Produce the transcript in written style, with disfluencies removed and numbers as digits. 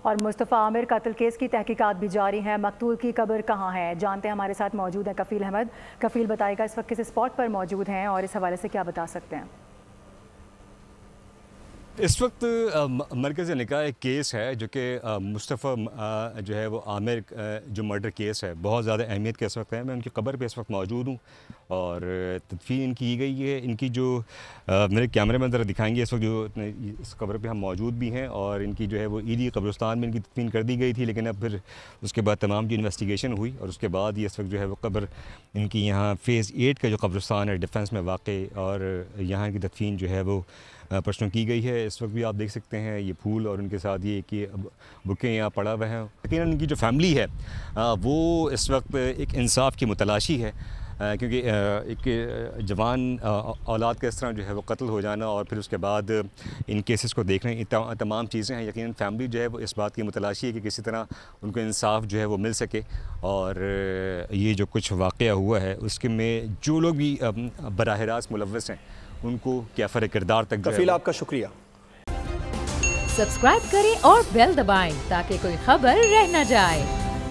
और मुस्तफ़ा आमिर कत्ल केस की तहकीकात भी जारी है। मकतूल की कब्र कहाँ है, जानते हैं। हमारे साथ मौजूद है कफ़ील अहमद। कफ़ील बताएगा इस वक्त किस स्पॉट पर मौजूद हैं और इस हवाले से क्या बता सकते हैं। इस वक्त मरकज़ निकाह एक केस है जो कि मुस्तफ़ा जो है वो आमिर जो मर्डर केस है, बहुत ज़्यादा अहमियत के इस वक्त है। मैं उनकी कब्र पे इस वक्त मौजूद हूँ और तदफीन की गई है। इनकी जो मेरे कैमरे में ज़रा दिखाएंगे इस वक्त जो इस कब्र पे हम मौजूद भी हैं और इनकी जो है वो ईदी कब्रिस्तान में इनकी तदफीन कर दी गई थी, लेकिन अब फिर उसके बाद तमाम जो इन्वेस्टिगेशन हुई और उसके बाद ये इस वक्त जो है वो कब्र इनकी यहाँ फ़ेज़ 8 का जो कब्रिस्तान है डिफेंस में वाक़ और यहाँ की तदफीन जो है वो प्रश्नों की गई है। इस वक्त भी आप देख सकते हैं ये फूल और उनके साथ ये कि बुकें यहाँ पड़ा हुआ है। लेकिन उनकी जो फैमिली है वो इस वक्त एक इंसाफ की मुतलाशी है, क्योंकि एक जवान औलाद का इस तरह जो है वो कत्ल हो जाना और फिर उसके बाद इन केसेस को देख रहे हैं, तमाम चीज़ें हैं। यकीनन फैमिली जो है वो इस बात की मुतलाशी है कि किसी तरह उनको इंसाफ जो है वो मिल सके और ये जो कुछ वाक़या हुआ है उसके में जो लोग भी बराह रास्त मुलव्वस हैं उनको कैफ़र किरदार तक। कफील आपका शुक्रिया। सब्सक्राइब करें और बेल दबाएं ताकि कोई खबर रह न जाए।